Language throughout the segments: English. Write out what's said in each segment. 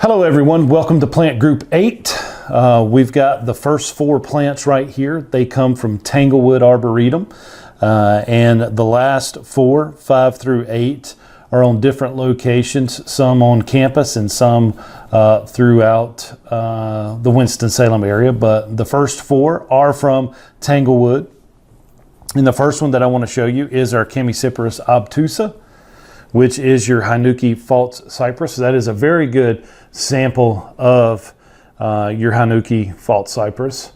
Hello everyone, welcome to Plant Group 8. We've got the first 4 plants right here. They come from Tanglewood Arboretum, and the last 4, 5 through 8, are on different locations, some on campus and some throughout the Winston-Salem area, but the first 4 are from Tanglewood. And the first one that I want to show you is our Chamaecyparis obtusa, which is your Hanuki false cypress. That is a very good sample of your Hanuki false cypress.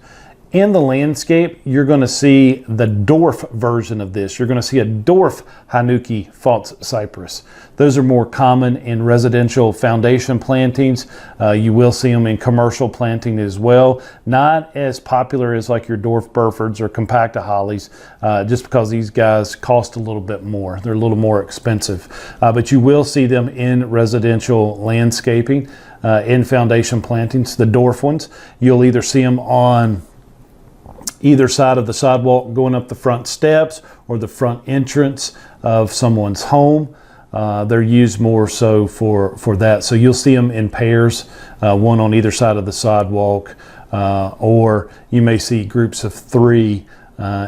In the landscape, you're going to see the dwarf version of this. You're going to see a dwarf Hanuki false cypress. Those are more common in residential foundation plantings. You will see them in commercial planting as well. Not as popular as like your dwarf Burefords or compacta hollies, just because these guys cost a little bit more. They're a little more expensive. But you will see them in residential landscaping, in foundation plantings. The dwarf ones, you'll either see them on either side of the sidewalk going up the front steps or the front entrance of someone's home. They're used more so for that. So you'll see them in pairs, one on either side of the sidewalk, or you may see groups of 3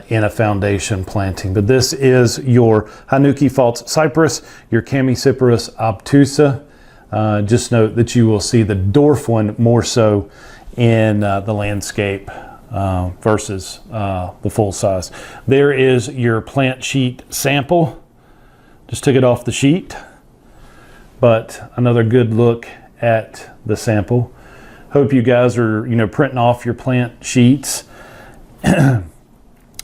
in a foundation planting. But this is your Hanuki false cypress, your Chamaecyparis obtusa. Just note that you will see the dwarf one more so in the landscape versus the full size. There is your plant sheet sample. Just took it off the sheet, but another good look at the sample. Hope you guys are printing off your plant sheets, and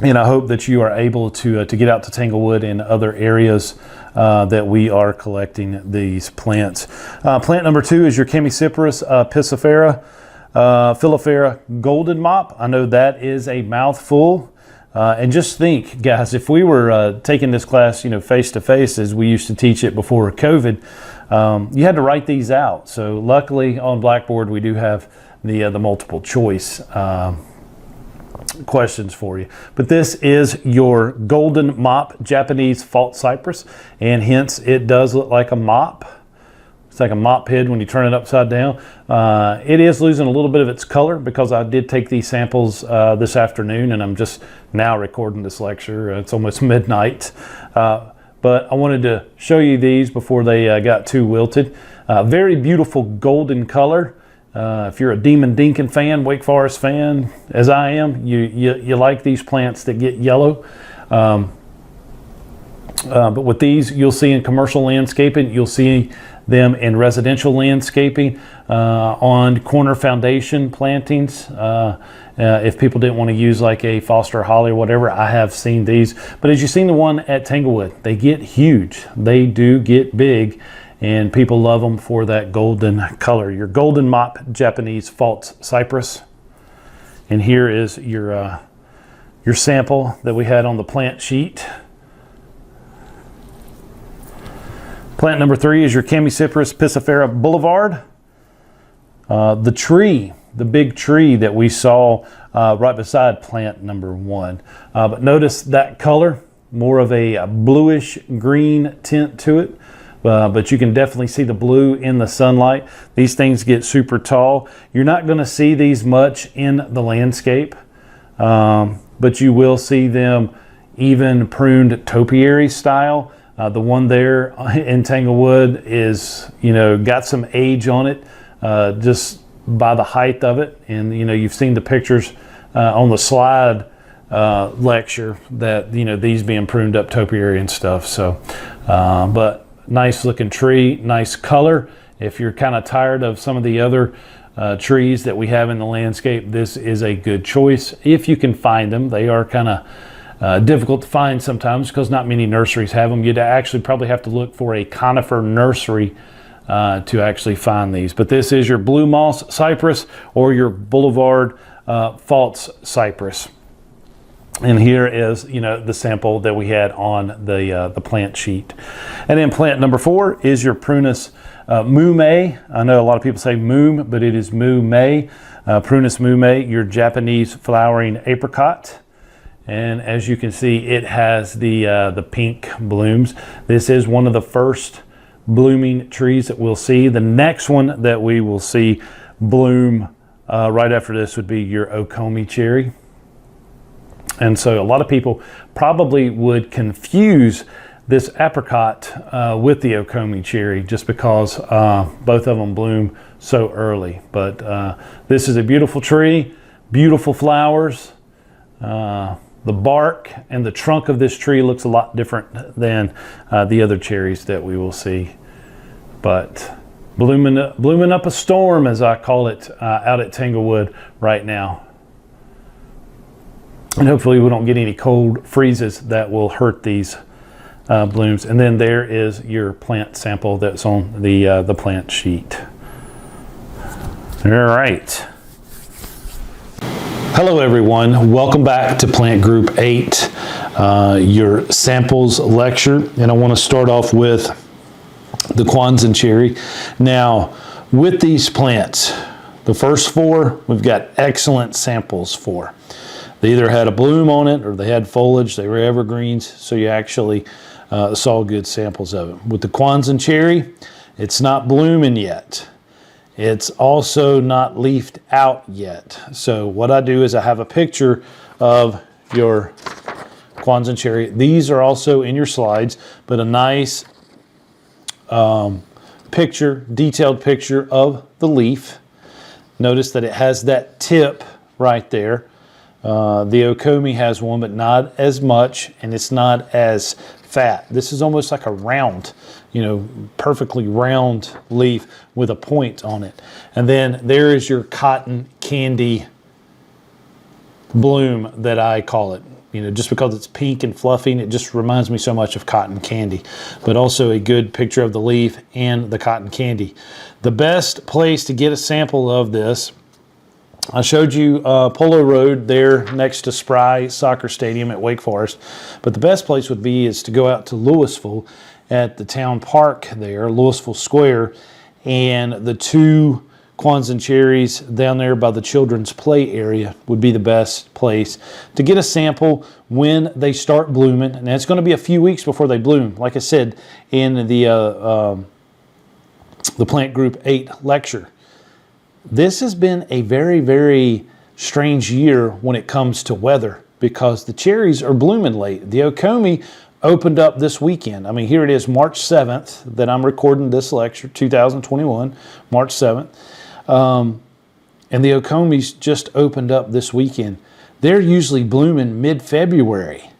I hope that you are able to get out to Tanglewood and other areas that we are collecting these plants. Plant number 2 is your Chamaecyparis piscifera. Filifera golden mop. I know that is a mouthful. And just think, guys, if we were taking this class, face to face as we used to teach it before COVID, you had to write these out. So luckily on Blackboard we do have the multiple choice questions for you. But this is your golden mop Japanese false cypress, and hence it does look like a mop. It's like a mop head when you turn it upside down. It is losing a little bit of its color because I did take these samples this afternoon, and I'm just now recording this lecture. It's almost midnight. But I wanted to show you these before they got too wilted. Very beautiful golden color. If you're a Demon Deacon fan, Wake Forest fan, as I am, you like these plants that get yellow. But with these, you'll see in commercial landscaping, you'll see them in residential landscaping, on corner foundation plantings. If people didn't want to use like a Foster Holly or whatever, I have seen these. But as you've seen the one at Tanglewood, they get huge. They do get big, and people love them for that golden color. Your golden mop Japanese false cypress. And here is your sample that we had on the plant sheet. Plant number 3 is your Chamaecyparis piscifera boulevard. The tree, the big tree that we saw right beside plant number 1. But notice that color, more of a bluish green tint to it. But you can definitely see the blue in the sunlight. These things get super tall. You're not going to see these much in the landscape, but you will see them even pruned topiary style. The one there in Tanglewood is, got some age on it, just by the height of it. And, you've seen the pictures on the slide lecture that, these being pruned up topiary and stuff. So, but nice looking tree, nice color. If you're kind of tired of some of the other trees that we have in the landscape, this is a good choice. If you can find them, they are kind of difficult to find sometimes because not many nurseries have them. You'd actually probably have to look for a conifer nursery to actually find these. But this is your blue moss cypress or your boulevard false cypress. And here is, the sample that we had on the plant sheet. And then plant number 4 is your Prunus mume. I know a lot of people say moom, but it is mume. Prunus mume, your Japanese flowering apricot. And as you can see, it has the pink blooms. This is one of the first blooming trees that we'll see. The next one that we will see bloom right after this would be your Okomi cherry. And so a lot of people probably would confuse this apricot with the Okomi cherry just because both of them bloom so early. But this is a beautiful tree, beautiful flowers. The bark and the trunk of this tree looks a lot different than the other cherries that we will see. But blooming up a storm, as I call it, out at Tanglewood right now. And hopefully we don't get any cold freezes that will hurt these blooms. And then there is your plant sample that's on the plant sheet. All right. Hello everyone, welcome back to Plant Group 8, your samples lecture. And I want to start off with the Kwanzan cherry. Now, with these plants, the first 4, we've got excellent samples for. They either had a bloom on it or they had foliage, they were evergreens, so you actually saw good samples of it. With the Kwanzan cherry, it's not blooming yet. It's also not leafed out yet. So what I do is I have a picture of your Kwanzan cherry. These are also in your slides, but a nice picture, detailed picture of the leaf. Notice that it has that tip right there. The Okomi has one, but not as much, and it's not as fat. This is almost like a round, perfectly round leaf with a point on it. And then there is your cotton candy bloom that I call it. Just because it's pink and fluffy, it just reminds me so much of cotton candy. But also a good picture of the leaf and the cotton candy. The best place to get a sample of this, I showed you Polo Road there next to Spry Soccer Stadium at Wake Forest. But the best place would be is to go out to Louisville at the town park there, Louisville Square, and the 2 Kwanzan cherries down there by the children's play area would be the best place to get a sample when they start blooming. And it's going to be a few weeks before they bloom. Like I said in the Plant Group 8 lecture, this has been a very, very strange year when it comes to weather because the cherries are blooming late. The Okomi opened up this weekend. I mean, here it is, March 7th that I'm recording this lecture, 2021, March 7th. And the Okomis just opened up this weekend. They're usually blooming mid-February,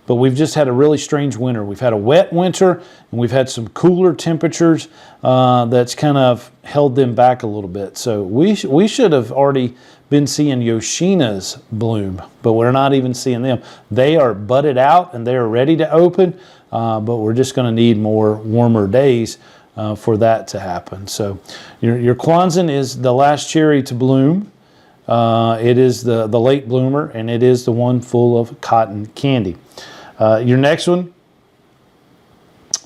but we've just had a really strange winter. We've had a wet winter, and we've had some cooler temperatures that's kind of held them back a little bit. So we should have already been seeing Yoshinas bloom, but we're not even seeing them. They are budded out, and they are ready to open, but we're just going to need more warmer days for that to happen. So your Kwanzan is the last cherry to bloom. It is the late bloomer, and it is the one full of cotton candy. Your next one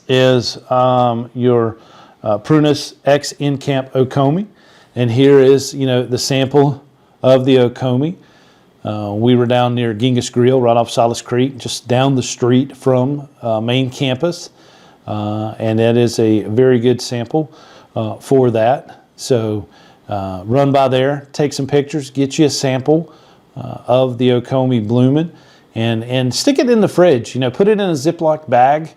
is your Prunus X Incamp Okomi. And here is, the sample of the Okomi. We were down near Genghis Grill, right off Silas Creek, just down the street from main campus. And that is a very good sample for that. So run by there, take some pictures, get you a sample of the Okomi blooming, and stick it in the fridge. Put it in a Ziploc bag,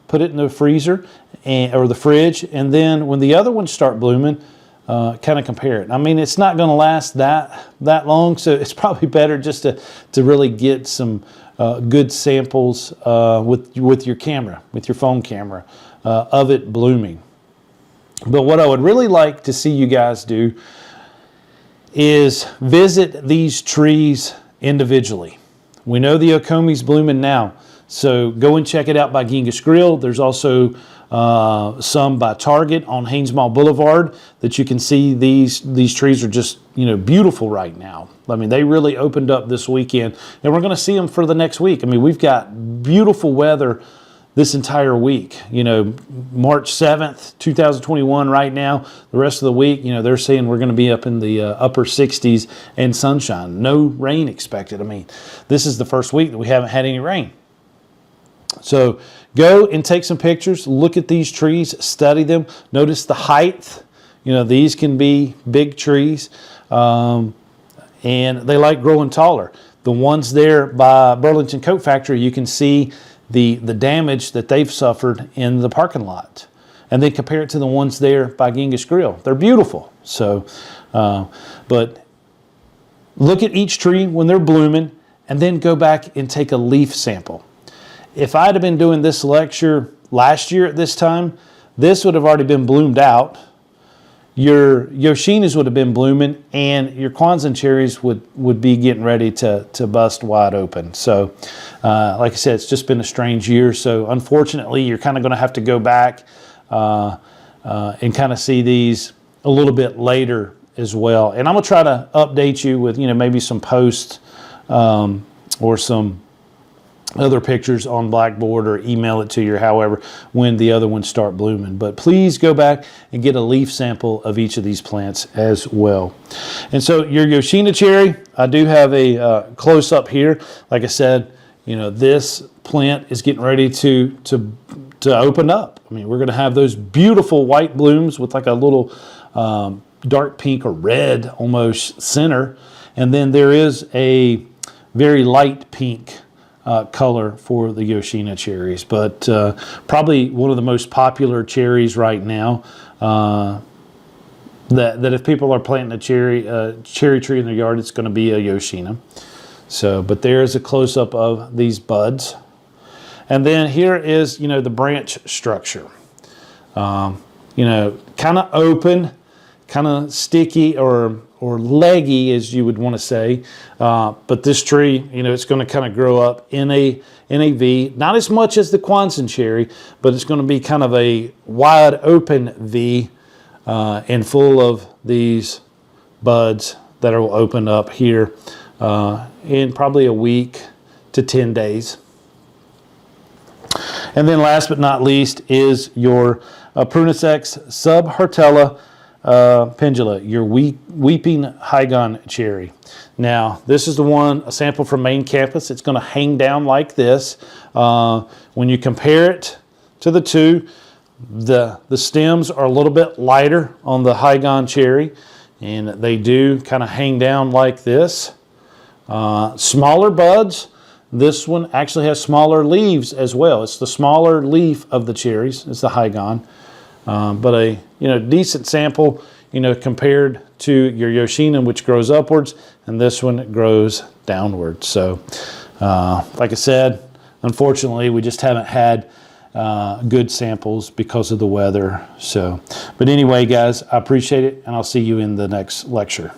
put it in the freezer or the fridge, and then when the other ones start blooming, kind of compare it. I mean, it's not going to last that long, so it's probably better just to really get some good samples with your camera, with your phone camera, of it blooming. But what I would really like to see you guys do is visit these trees individually. We know the Okomi's blooming now, so go and check it out by Genghis Grill. There's also some by Target on Haynes Mall Boulevard that you can see. These trees are just beautiful right now. I mean, they really opened up this weekend, and we're going to see them for the next week. I mean, we've got beautiful weather this entire week. March 7th, 2021 right now. The rest of the week, they're saying we're going to be up in the upper 60s and sunshine. No rain expected. I mean, this is the first week that we haven't had any rain. So go and take some pictures, look at these trees, study them, notice the height. You know, these can be big trees, and they like growing taller. The ones there by Burlington Coat Factory, you can see the damage that they've suffered in the parking lot. And then compare it to the ones there by Genghis Grill. They're beautiful. So, but look at each tree when they're blooming, and then go back and take a leaf sample. If I'd have been doing this lecture last year at this time, this would have already been bloomed out. Your Yoshinas would have been blooming, and your Kwanzaa cherries would be getting ready to bust wide open. So, like I said, it's just been a strange year. So, unfortunately, you're kind of going to have to go back and kind of see these a little bit later as well. And I'm going to try to update you with, maybe some posts or some other pictures on Blackboard, or email it to you, however, when the other ones start blooming. But please go back and get a leaf sample of each of these plants as well. And so your Yoshina cherry, I do have a close up here. Like I said, this plant is getting ready to open up. I mean, we're going to have those beautiful white blooms with like a little dark pink or red almost center. And then there is a very light pink color for the Yoshina cherries, but probably one of the most popular cherries right now. That if people are planting a cherry tree in their yard, it's going to be a Yoshina. So, but there's a close up of these buds, and then here is the branch structure. Kind of open, kind of sticky or leggy, as you would want to say, but this tree, it's going to kind of grow up in a V, not as much as the Kwanzaa cherry, but it's going to be kind of a wide open V, and full of these buds that will open up here in probably a week to 10 days. And then last but not least is your Prunus X subhartella pendula, your weeping Haigon cherry. Now, this is a sample from main campus. It's going to hang down like this. When you compare it to the two, the stems are a little bit lighter on the Haigon cherry, and they do kind of hang down like this. Smaller buds. This one actually has smaller leaves as well. It's the smaller leaf of the cherries. It's the Haigon. But a decent sample, compared to your Yoshina, which grows upwards, and this one grows downwards. So, like I said, unfortunately, we just haven't had good samples because of the weather. So, but anyway, guys, I appreciate it, and I'll see you in the next lecture.